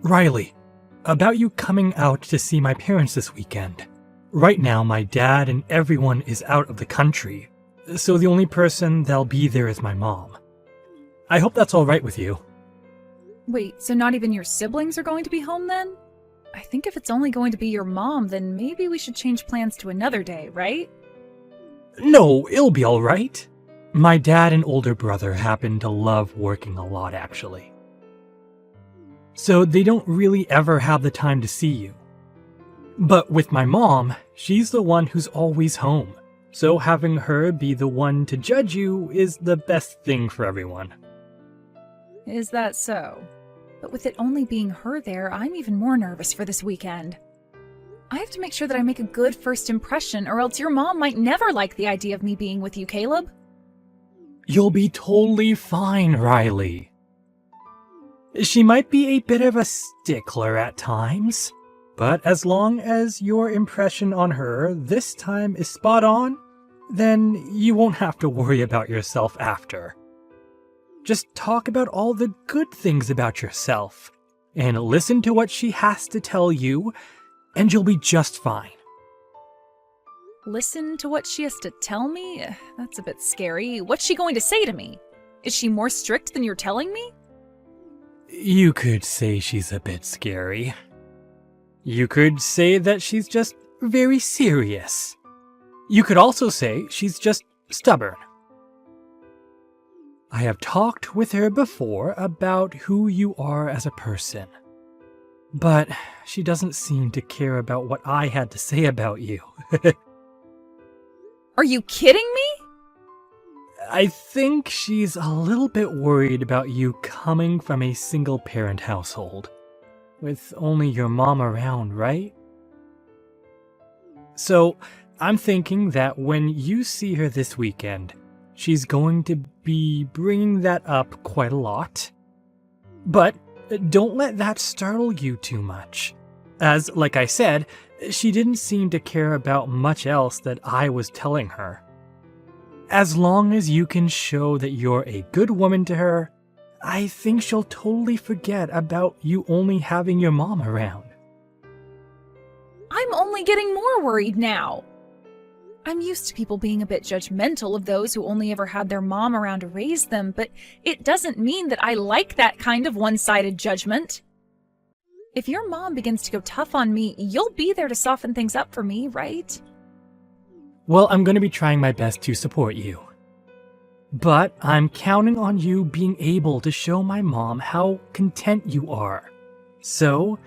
Riley, about you coming out to see my parents this weekend. Right now, my dad and everyone is out of the country, so the only person that'll be there is my mom. I hope that's all right with you. Wait, so not even your siblings are going to be home then? I think if it's only going to be your mom, then maybe we should change plans to another day, right? No, it'll be all right. My dad and older brother happen to love working a lot, actually. So they don't really ever have the time to see you. But with my mom, she's the one who's always home, so having her be the one to judge you is the best thing for everyone. Is that so? But with it only being her there, I'm even more nervous for this weekend. I have to make sure that I make a good first impression, or else your mom might never like the idea of me being with you, Caleb. You'll be totally fine, Riley. She might be a bit of a stickler at times, but as long as your impression on her this time is spot on, then you won't have to worry about yourself after. Just talk about all the good things about yourself, and listen to what she has to tell you, and you'll be just fine. Listen to what she has to tell me? That's a bit scary. What's she going to say to me? Is she more strict than you're telling me? You could say she's a bit scary. You could say that she's just very serious. You could also say she's just stubborn. I have talked with her before about who you are as a person, but she doesn't seem to care about what I had to say about you. Are you kidding me? I think she's a little bit worried about you coming from a single-parent household, with only your mom around, right? So, I'm thinking that when you see her this weekend, she's going to be bringing that up quite a lot. But don't let that startle you too much, as, like I said, she didn't seem to care about much else that I was telling her. As long as you can show that you're a good woman to her, I think she'll totally forget about you only having your mom around. I'm only getting more worried now. I'm used to people being a bit judgmental of those who only ever had their mom around to raise them, but it doesn't mean that I like that kind of one-sided judgment. If your mom begins to go tough on me, you'll be there to soften things up for me, right? Well, I'm going to be trying my best to support you. But I'm counting on you being able to show my mom how content you are. So,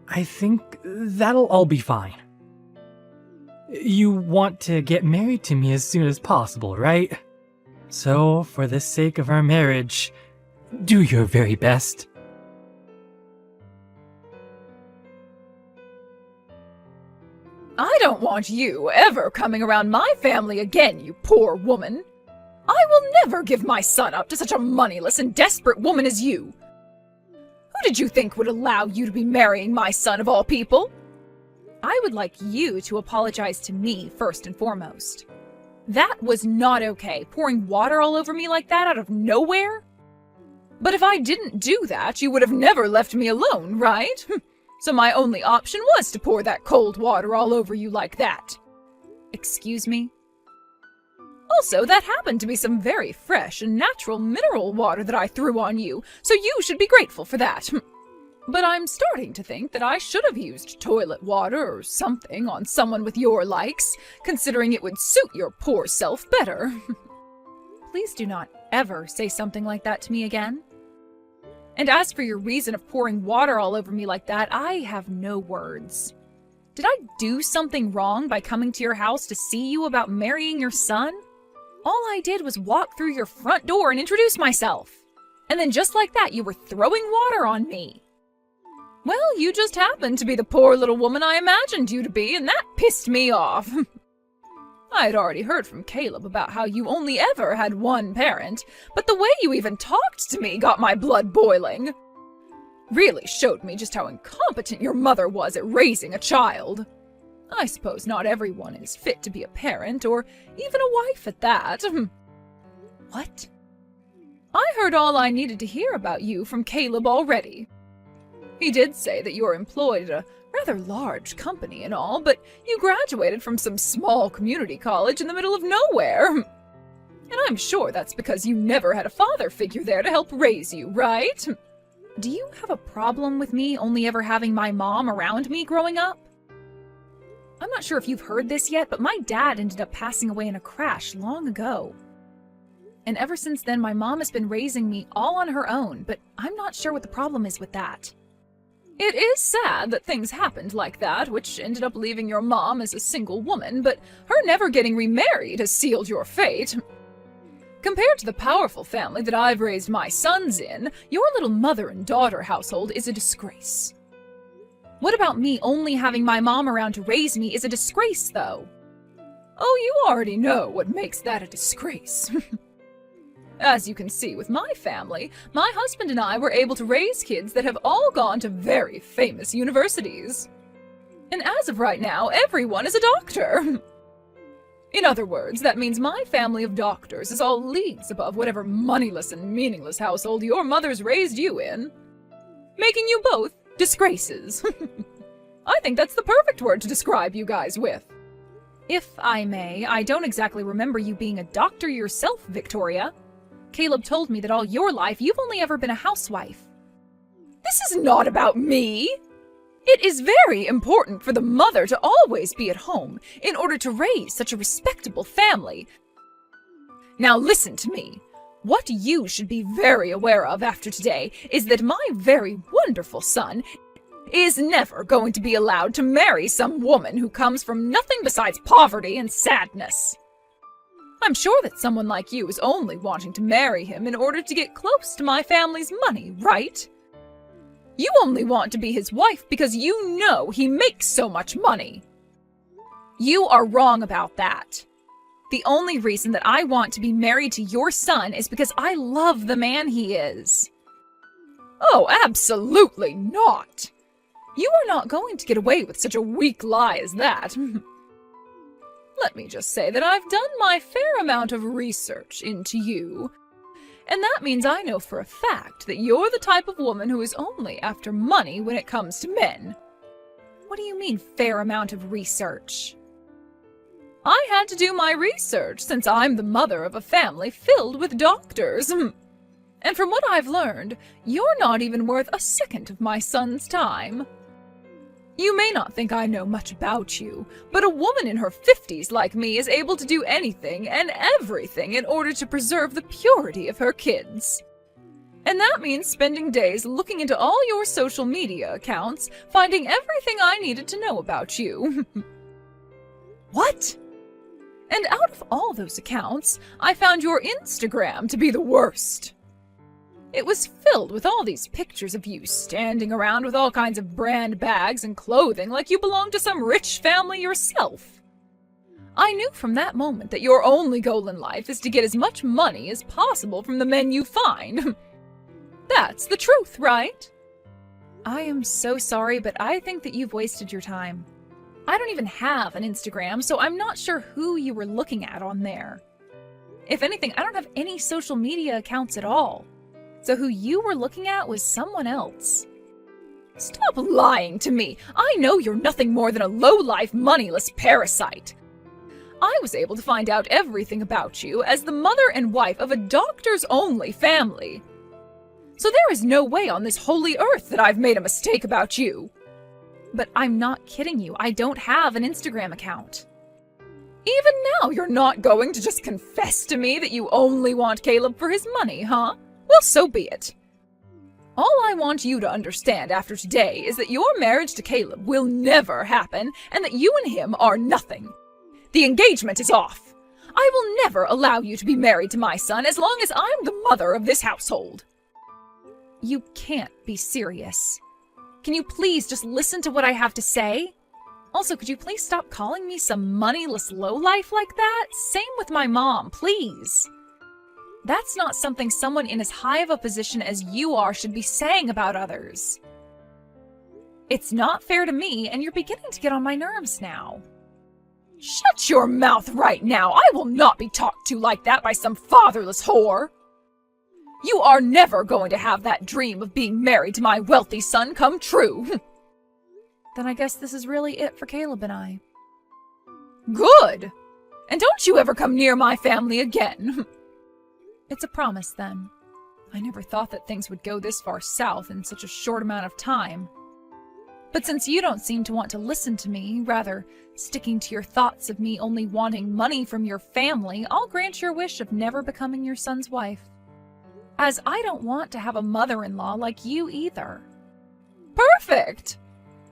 I think that'll all be fine. You want to get married to me as soon as possible, right? So, for the sake of our marriage, do your very best. I don't want you ever coming around my family again, you poor woman. I will never give my son up to such a moneyless and desperate woman as you. Who did you think would allow you to be marrying my son of all people? I would like you to apologize to me first and foremost. That was not okay, pouring water all over me like that out of nowhere. But if I didn't do that, you would have never left me alone, right? So my only option was to pour that cold water all over you like that. Excuse me? Also, that happened to be some very fresh and natural mineral water that I threw on you, so you should be grateful for that. But I'm starting to think that I should have used toilet water or something on someone with your likes, considering it would suit your poor self better. Please do not ever say something like that to me again. And as for your reason of pouring water all over me like that, I have no words. Did I do something wrong by coming to your house to see you about marrying your son? All I did was walk through your front door and introduce myself. And then just like that, you were throwing water on me. Well, you just happened to be the poor little woman I imagined you to be, and that pissed me off. I had already heard from Caleb about how you only ever had one parent, but the way you even talked to me got my blood boiling. Really showed me just how incompetent your mother was at raising a child. I suppose not everyone is fit to be a parent, or even a wife at that. What? I heard all I needed to hear about you from Caleb already. He did say that you're employed at a rather large company and all, but you graduated from some small community college in the middle of nowhere. And I'm sure that's because you never had a father figure there to help raise you, right? Do you have a problem with me only ever having my mom around me growing up? I'm not sure if you've heard this yet, but my dad ended up passing away in a crash long ago. And ever since then, my mom has been raising me all on her own, but I'm not sure what the problem is with that. It is sad that things happened like that, which ended up leaving your mom as a single woman, but her never getting remarried has sealed your fate. Compared to the powerful family that I've raised my sons in, your little mother and daughter household is a disgrace. What about me only having my mom around to raise me is a disgrace, though? Oh, you already know what makes that a disgrace. As you can see with my family, my husband and I were able to raise kids that have all gone to very famous universities. And as of right now, everyone is a doctor. In other words, that means my family of doctors is all leagues above whatever moneyless and meaningless household your mother's raised you in, making you both disgraces. I think that's the perfect word to describe you guys with. If I may, I don't exactly remember you being a doctor yourself, Victoria. Caleb told me that all your life you've only ever been a housewife. This is not about me! It is very important for the mother to always be at home in order to raise such a respectable family. Now listen to me. What you should be very aware of after today is that my very wonderful son is never going to be allowed to marry some woman who comes from nothing besides poverty and sadness. I'm sure that someone like you is only wanting to marry him in order to get close to my family's money, right? You only want to be his wife because you know he makes so much money. You are wrong about that. The only reason that I want to be married to your son is because I love the man he is. Oh, absolutely not. You are not going to get away with such a weak lie as that. Let me just say that I've done my fair amount of research into you. And that means I know for a fact that you're the type of woman who is only after money when it comes to men. What do you mean, fair amount of research? I had to do my research since I'm the mother of a family filled with doctors. And from what I've learned, you're not even worth a second of my son's time. You may not think I know much about you, but a woman in her 50s like me is able to do anything and everything in order to preserve the purity of her kids. And that means spending days looking into all your social media accounts, finding everything I needed to know about you. What? And out of all those accounts, I found your Instagram to be the worst. It was filled with all these pictures of you standing around with all kinds of brand bags and clothing like you belonged to some rich family yourself. I knew from that moment that your only goal in life is to get as much money as possible from the men you find. That's the truth, right? I am so sorry, but I think that you've wasted your time. I don't even have an Instagram, so I'm not sure who you were looking at on there. If anything, I don't have any social media accounts at all. So who you were looking at was someone else. Stop lying to me! I know you're nothing more than a low-life, moneyless parasite. I was able to find out everything about you as the mother and wife of a doctors-only family. So there is no way on this holy earth that I've made a mistake about you. But I'm not kidding you, I don't have an Instagram account. Even now you're not going to just confess to me that you only want Caleb for his money, huh? Well, so be it. All I want you to understand after today is that your marriage to Caleb will never happen and that you and him are nothing. The engagement is off. I will never allow you to be married to my son as long as I'm the mother of this household. You can't be serious. Can you please just listen to what I have to say? Also, could you please stop calling me some moneyless lowlife like that? Same with my mom, please. That's not something someone in as high of a position as you are should be saying about others. It's not fair to me, and you're beginning to get on my nerves now. Shut your mouth right now! I will not be talked to like that by some fatherless whore! You are never going to have that dream of being married to my wealthy son come true. Then I guess this is really it for Caleb and I. Good! And don't you ever come near my family again. It's a promise, then. I never thought that things would go this far south in such a short amount of time. But since you don't seem to want to listen to me, rather sticking to your thoughts of me only wanting money from your family, I'll grant your wish of never becoming your son's wife. As I don't want to have a mother-in-law like you either. Perfect!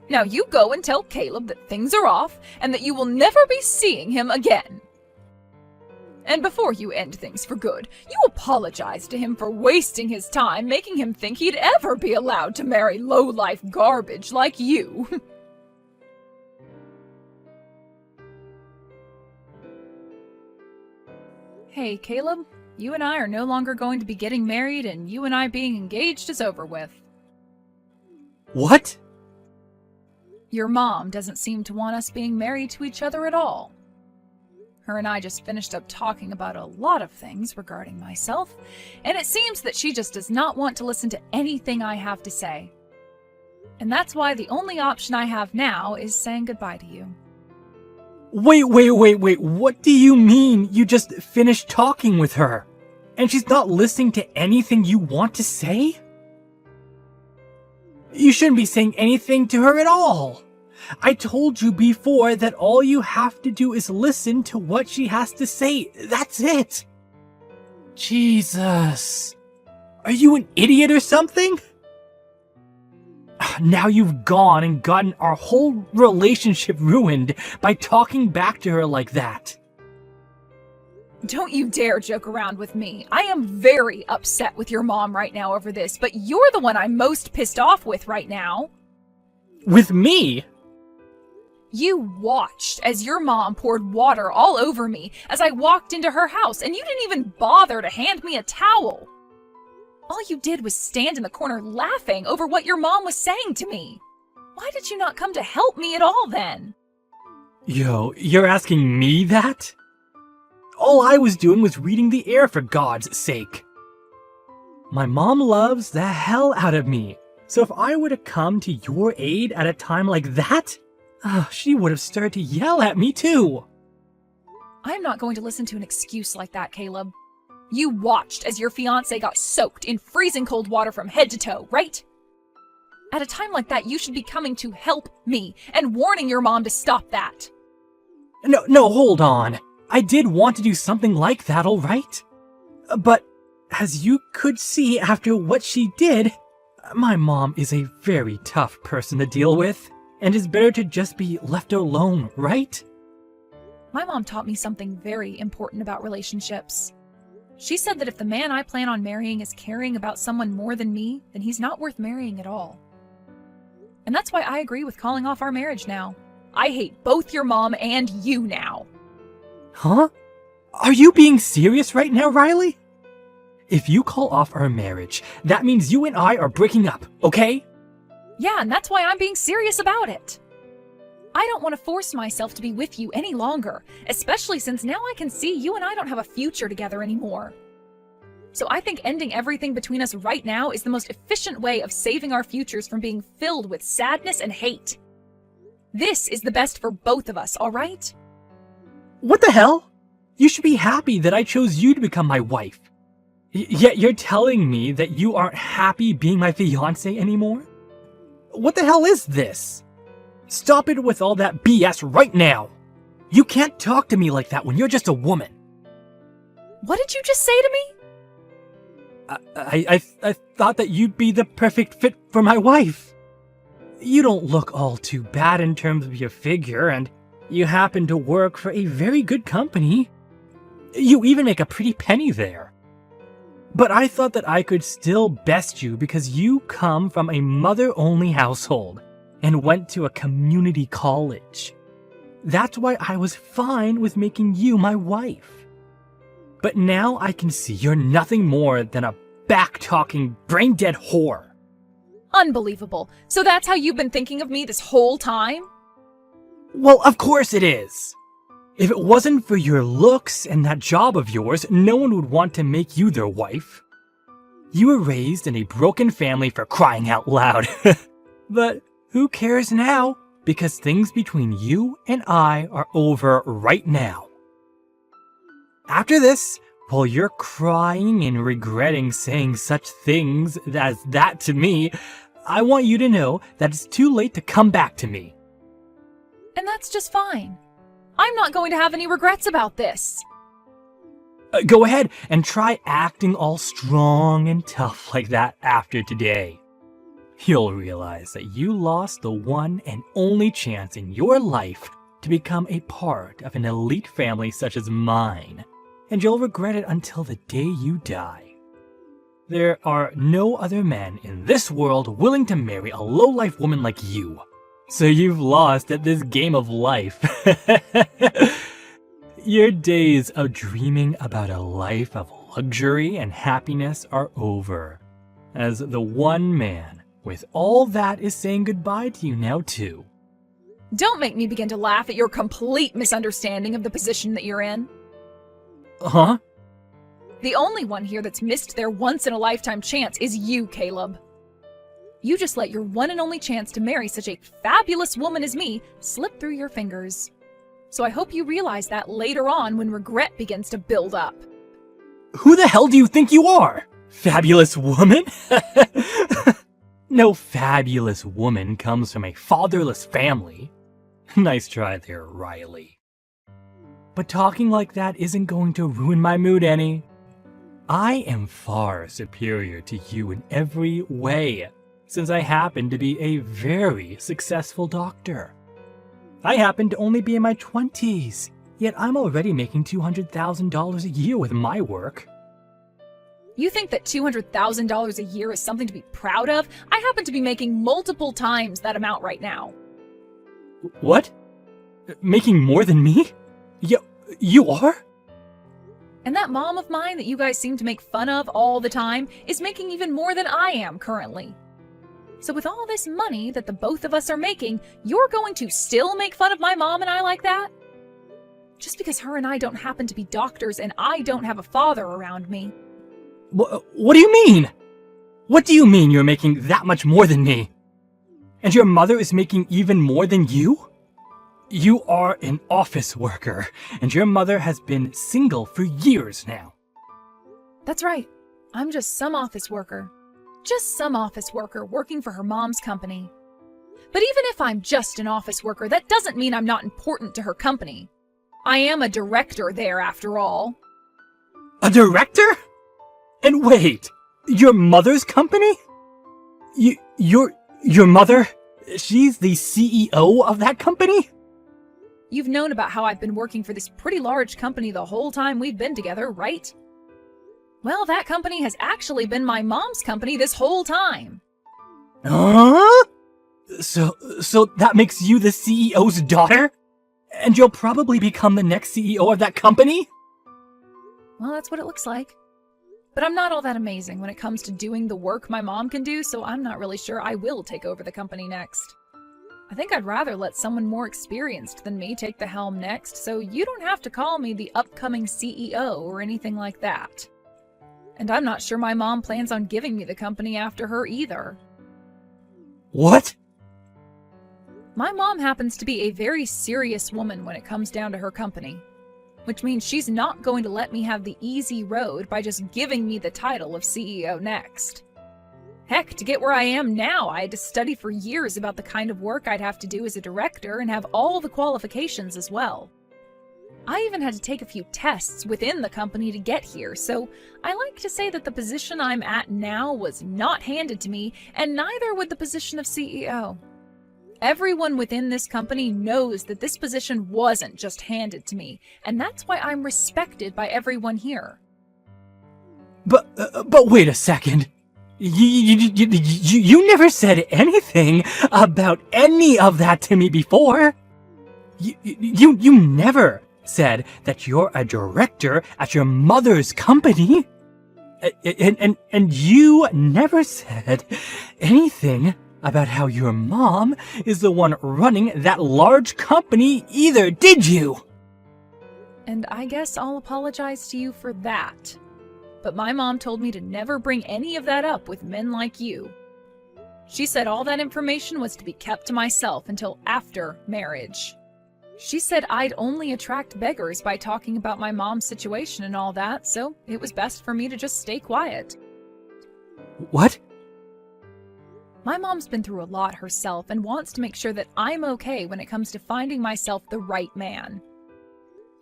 Now you go and tell Caleb that things are off and that you will never be seeing him again. And before you end things for good, you apologize to him for wasting his time making him think he'd ever be allowed to marry low-life garbage like you. Hey, Caleb, you and I are no longer going to be getting married, and you and I being engaged is over with. What? Your mom doesn't seem to want us being married to each other at all. Her and I just finished up talking about a lot of things regarding myself, and it seems that she just does not want to listen to anything I have to say. And that's why the only option I have now is saying goodbye to you. Wait, what do you mean you just finished talking with her? And she's not listening to anything you want to say? You shouldn't be saying anything to her at all. I told you before that all you have to do is listen to what she has to say. That's it. Jesus. Are you an idiot or something? Now you've gone and gotten our whole relationship ruined by talking back to her like that. Don't you dare joke around with me. I am very upset with your mom right now over this, but you're the one I'm most pissed off with right now. With me? You watched as your mom poured water all over me as I walked into her house, and you didn't even bother to hand me a towel. All you did was stand in the corner laughing over what your mom was saying to me. Why did you not come to help me at all then? Yo, you're asking me that? All I was doing was reading the air for God's sake. My mom loves the hell out of me, so if I were to come to your aid at a time like that, she would have started to yell at me too. I'm not going to listen to an excuse like that, Caleb. You watched as your fiancé got soaked in freezing cold water from head to toe, right? At a time like that, you should be coming to help me and warning your mom to stop that. No, hold on. I did want to do something like that, all right? But as you could see after what she did, my mom is a very tough person to deal with, and it's better to just be left alone, right? My mom taught me something very important about relationships. She said that if the man I plan on marrying is caring about someone more than me, then he's not worth marrying at all. And that's why I agree with calling off our marriage now. I hate both your mom and you now. Huh? Are you being serious right now, Riley? If you call off our marriage, that means you and I are breaking up, okay? Yeah, and that's why I'm being serious about it. I don't want to force myself to be with you any longer, especially since now I can see you and I don't have a future together anymore. So I think ending everything between us right now is the most efficient way of saving our futures from being filled with sadness and hate. This is the best for both of us, all right? What the hell? You should be happy that I chose you to become my wife. Yet you're telling me that you aren't happy being my fiancé anymore? What the hell is this? Stop it with all that BS right now. You can't talk to me like that when you're just a woman. What did you just say to me? I thought that you'd be the perfect fit for my wife. You don't look all too bad in terms of your figure, and you happen to work for a very good company. You even make a pretty penny there. But I thought that I could still best you because you come from a mother-only household and went to a community college. That's why I was fine with making you my wife. But now I can see you're nothing more than a back-talking, brain-dead whore. Unbelievable. So that's how you've been thinking of me this whole time? Well, of course it is. If it wasn't for your looks and that job of yours, no one would want to make you their wife. You were raised in a broken family, for crying out loud. But who cares now? Because things between you and I are over right now. After this, while you're crying and regretting saying such things as that to me, I want you to know that it's too late to come back to me. And that's just fine. I'm not going to have any regrets about this. Go ahead and try acting all strong and tough like that after today. You'll realize that you lost the one and only chance in your life to become a part of an elite family such as mine, and you'll regret it until the day you die. There are no other men in this world willing to marry a low-life woman like you, so you've lost at this game of life. Your days of dreaming about a life of luxury and happiness are over, as the one man with all that is saying goodbye to you now too. Don't make me begin to laugh at your complete misunderstanding of the position that you're in. Huh? The only one here that's missed their once-in-a-lifetime chance is you, Caleb. You just let your one and only chance to marry such a fabulous woman as me slip through your fingers. So I hope you realize that later on when regret begins to build up. Who the hell do you think you are? Fabulous woman? No fabulous woman comes from a fatherless family. Nice try there, Riley. But talking like that isn't going to ruin my mood any. I am far superior to you in every way, since I happen to be a very successful doctor. I happen to only be in my 20s, yet I'm already making $200,000 a year with my work. You think that $200,000 a year is something to be proud of? I happen to be making multiple times that amount right now. What? Making more than me? You are? And that mom of mine that you guys seem to make fun of all the time is making even more than I am currently. So with all this money that the both of us are making, you're going to still make fun of my mom and I like that? Just because her and I don't happen to be doctors and I don't have a father around me. What do you mean? What do you mean you're making that much more than me? And your mother is making even more than you? You are an office worker, and your mother has been single for years now. That's right. I'm just some office worker. Just some office worker working for her mom's company. But even if I'm just an office worker, that doesn't mean I'm not important to her company. I am a director there after all. A director? And wait, your mother's company? Your mother? She's the CEO of that company? You've known about how I've been working for this pretty large company the whole time we've been together, right? Well, that company has actually been my mom's company this whole time. Huh? So that makes you the CEO's daughter? And you'll probably become the next CEO of that company? Well, that's what it looks like. But I'm not all that amazing when it comes to doing the work my mom can do, so I'm not really sure I will take over the company next. I think I'd rather let someone more experienced than me take the helm next, so you don't have to call me the upcoming CEO or anything like that. And I'm not sure my mom plans on giving me the company after her either. What? My mom happens to be a very serious woman when it comes down to her company, which means she's not going to let me have the easy road by just giving me the title of CEO next. Heck, to get where I am now, I had to study for years about the kind of work I'd have to do as a director and have all the qualifications as well. I even had to take a few tests within the company to get here, so I like to say that the position I'm at now was not handed to me, and neither would the position of CEO. Everyone within this company knows that this position wasn't just handed to me, and that's why I'm respected by everyone here. But wait a second. You never said anything about any of that to me before. You never said that you're a director at your mother's company. And you never said anything about how your mom is the one running that large company either, did you? And I guess I'll apologize to you for that. But my mom told me to never bring any of that up with men like you. She said all that information was to be kept to myself until after marriage. She said I'd only attract beggars by talking about my mom's situation and all that, so it was best for me to just stay quiet. What? My mom's been through a lot herself and wants to make sure that I'm okay when it comes to finding myself the right man.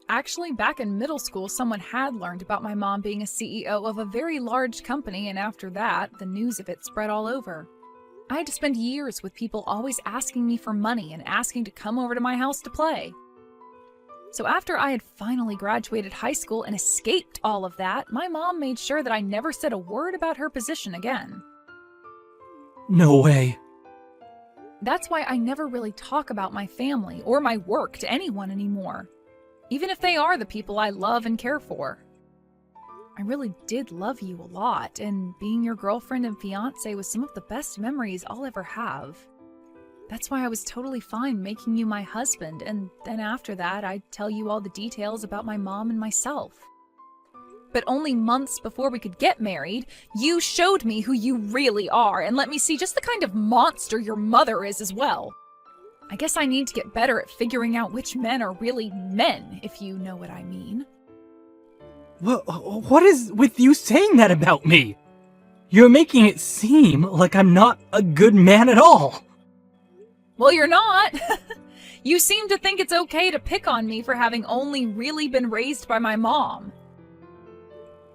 Actually, back in middle school, someone had learned about my mom being a CEO of a very large company, and after that, the news of it spread all over. I had to spend years with people always asking me for money and asking to come over to my house to play. So after I had finally graduated high school and escaped all of that, my mom made sure that I never said a word about her position again. No way. That's why I never really talk about my family or my work to anyone anymore, even if they are the people I love and care for. I really did love you a lot, and being your girlfriend and fiancé was some of the best memories I'll ever have. That's why I was totally fine making you my husband, and then after that, I'd tell you all the details about my mom and myself. But only months before we could get married, you showed me who you really are and let me see just the kind of monster your mother is as well. I guess I need to get better at figuring out which men are really men, if you know what I mean. Well, what is with you saying that about me? You're making it seem like I'm not a good man at all. Well, you're not. You seem to think it's okay to pick on me for having only really been raised by my mom.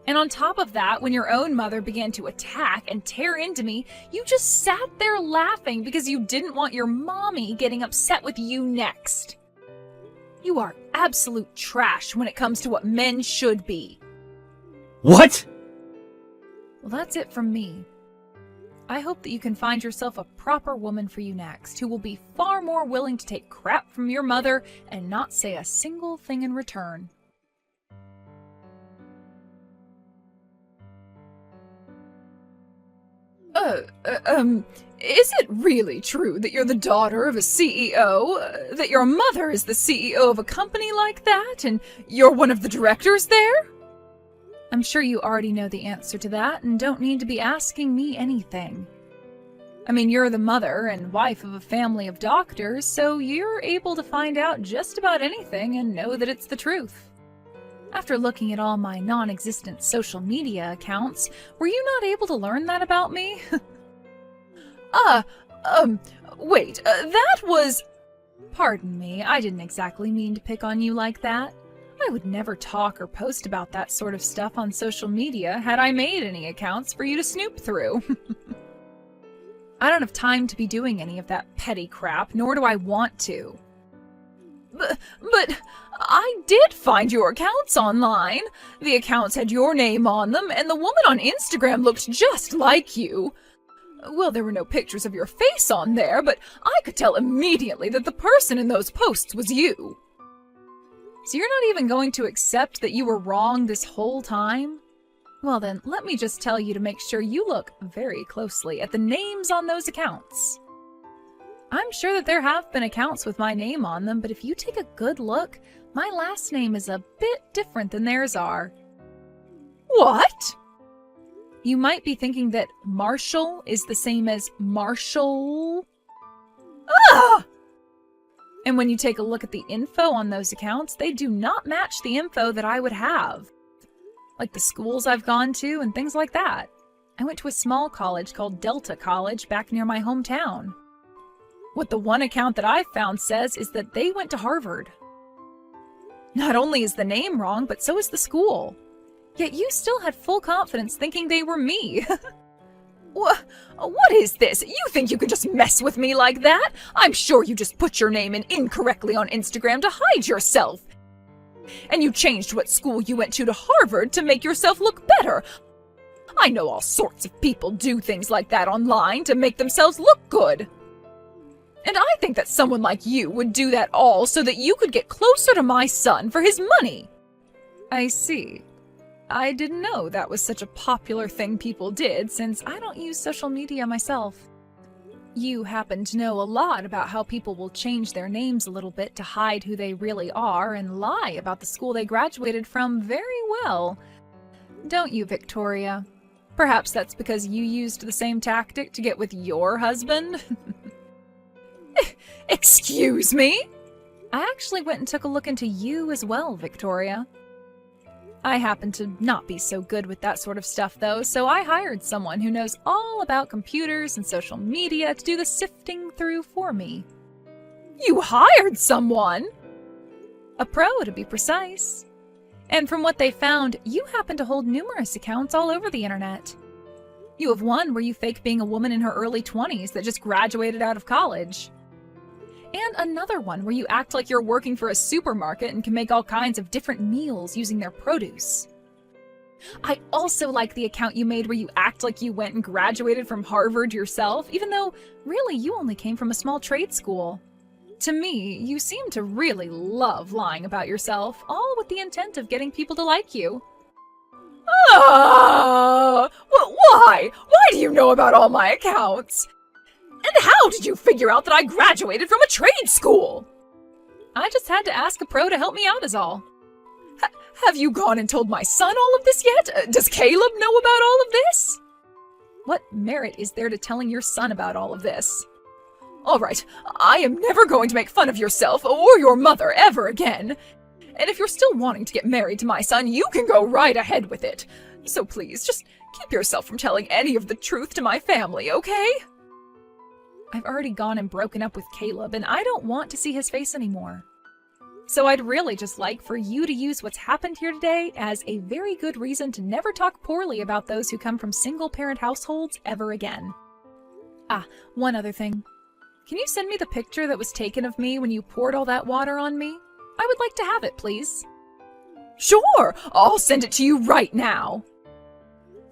And on top of that, when your own mother began to attack and tear into me, you just sat there laughing because you didn't want your mommy getting upset with you next. You are absolute trash when it comes to what men should be. What? Well, that's it from me. I hope that you can find yourself a proper woman for you next, who will be far more willing to take crap from your mother and not say a single thing in return. Is it really true that you're the daughter of a CEO? That your mother is the CEO of a company like that, and you're one of the directors there? I'm sure you already know the answer to that and don't need to be asking me anything. I mean, you're the mother and wife of a family of doctors, so you're able to find out just about anything and know that it's the truth. After looking at all my non-existent social media accounts, were you not able to learn that about me? Wait, that was... Pardon me, I didn't exactly mean to pick on you like that. I would never talk or post about that sort of stuff on social media had I made any accounts for you to snoop through. I don't have time to be doing any of that petty crap, nor do I want to. But I did find your accounts online. The accounts had your name on them, and the woman on Instagram looked just like you. Well, there were no pictures of your face on there, but I could tell immediately that the person in those posts was you. So you're not even going to accept that you were wrong this whole time? Well then, let me just tell you to make sure you look very closely at the names on those accounts. I'm sure that there have been accounts with my name on them, but if you take a good look, my last name is a bit different than theirs are. What? You might be thinking that Marshall is the same as Marshall. Ah! And when you take a look at the info on those accounts, they do not match the info that I would have. Like the schools I've gone to and things like that. I went to a small college called Delta College back near my hometown. What the one account that I've found says is that they went to Harvard. Not only is the name wrong, but so is the school. Yet you still had full confidence thinking they were me. What is this? You think you can just mess with me like that? I'm sure you just put your name in incorrectly on Instagram to hide yourself. And you changed what school you went to Harvard to make yourself look better. I know all sorts of people do things like that online to make themselves look good. And I think that someone like you would do that all so that you could get closer to my son for his money. I see. I didn't know that was such a popular thing people did, since I don't use social media myself. You happen to know a lot about how people will change their names a little bit to hide who they really are and lie about the school they graduated from very well. Don't you, Victoria? Perhaps that's because you used the same tactic to get with your husband? Excuse me? I actually went and took a look into you as well, Victoria. I happen to not be so good with that sort of stuff, though, so I hired someone who knows all about computers and social media to do the sifting through for me. You hired someone? A pro, to be precise. And from what they found, you happen to hold numerous accounts all over the internet. You have one where you fake being a woman in her early 20s that just graduated out of college. And another one where you act like you're working for a supermarket and can make all kinds of different meals using their produce. I also like the account you made where you act like you went and graduated from Harvard yourself, even though really you only came from a small trade school. To me, you seem to really love lying about yourself, all with the intent of getting people to like you. Why? Why do you know about all my accounts? And how did you figure out that I graduated from a trade school? I just had to ask a pro to help me out is all. Have you gone and told my son all of this yet? Does Caleb know about all of this? What merit is there to telling your son about all of this? All right, I am never going to make fun of yourself or your mother ever again. And if you're still wanting to get married to my son, you can go right ahead with it. So please, just keep yourself from telling any of the truth to my family, okay? I've already gone and broken up with Caleb, and I don't want to see his face anymore. So I'd really just like for you to use what's happened here today as a very good reason to never talk poorly about those who come from single-parent households ever again. Ah, one other thing. Can you send me the picture that was taken of me when you poured all that water on me? I would like to have it, please. Sure, I'll send it to you right now.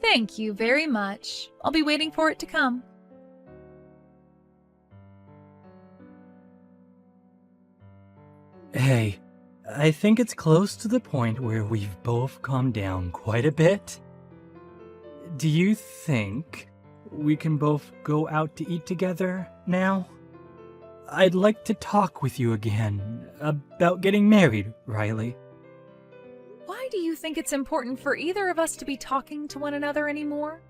Thank you very much. I'll be waiting for it to come. Hey, I think it's close to the point where we've both calmed down quite a bit. Do you think we can both go out to eat together now? I'd like to talk with you again about getting married, Riley. Why do you think it's important for either of us to be talking to one another anymore?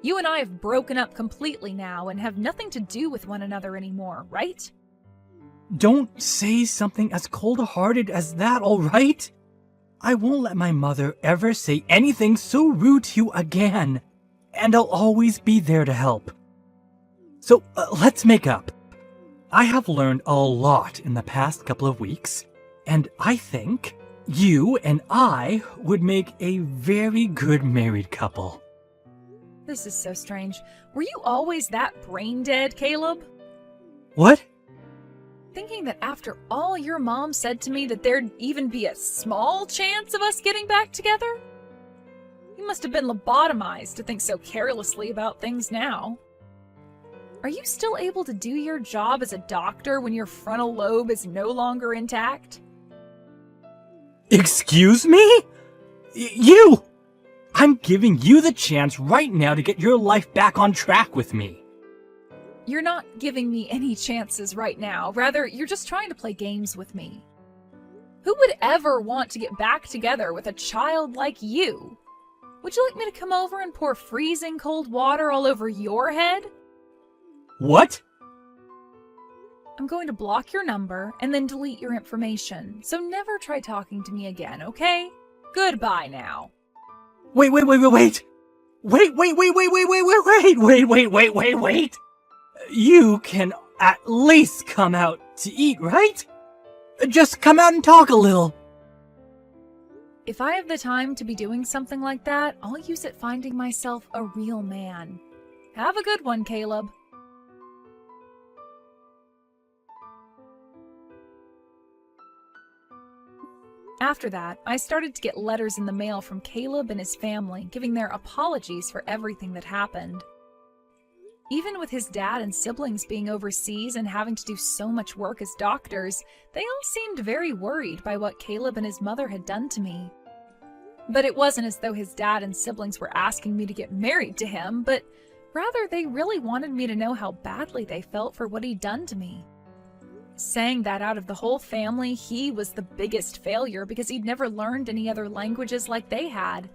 You and I have broken up completely now and have nothing to do with one another anymore, right? Don't say something as cold-hearted as that, all right? I won't let my mother ever say anything so rude to you again, and I'll always be there to help. So let's make up. I have learned a lot in the past couple of weeks, and I think you and I would make a very good married couple. This is so strange. Were you always that brain dead, Caleb? What? Thinking that after all your mom said to me that there'd even be a small chance of us getting back together? You must have been lobotomized to think so carelessly about things now. Are you still able to do your job as a doctor when your frontal lobe is no longer intact? Excuse me? You! I'm giving you the chance right now to get your life back on track with me. You're not giving me any chances right now. Rather, you're just trying to play games with me. Who would ever want to get back together with a child like you? Would you like me to come over and pour freezing cold water all over your head? What? I'm going to block your number and then delete your information, so never try talking to me again, okay? Goodbye now. Wait. You can at least come out to eat, right? Just come out and talk a little. If I have the time to be doing something like that, I'll use it finding myself a real man. Have a good one, Caleb. After that, I started to get letters in the mail from Caleb and his family, giving their apologies for everything that happened. Even with his dad and siblings being overseas and having to do so much work as doctors, they all seemed very worried by what Caleb and his mother had done to me. But it wasn't as though his dad and siblings were asking me to get married to him, but rather they really wanted me to know how badly they felt for what he'd done to me. Saying that out of the whole family, he was the biggest failure because he'd never learned any other languages like they had.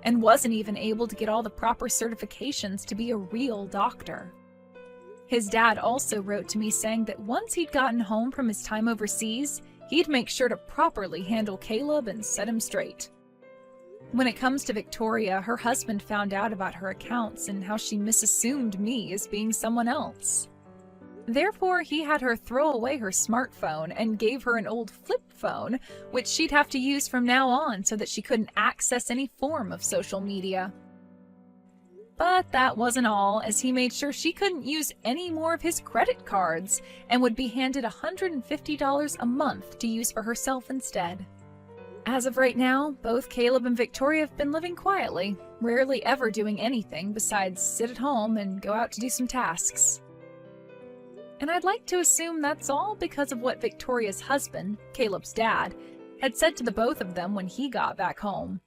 and wasn't even able to get all the proper certifications to be a real doctor. His dad also wrote to me saying that once he'd gotten home from his time overseas, he'd make sure to properly handle Caleb and set him straight. When it comes to Victoria, her husband found out about her accounts and how she misassumed me as being someone else. Therefore, he had her throw away her smartphone and gave her an old flip phone, which she'd have to use from now on so that she couldn't access any form of social media. But that wasn't all, as he made sure she couldn't use any more of his credit cards and would be handed $150 a month to use for herself instead. As of right now, both Caleb and Victoria have been living quietly, rarely ever doing anything besides sit at home and go out to do some tasks. And I'd like to assume that's all because of what Victoria's husband, Caleb's dad, had said to the both of them when he got back home.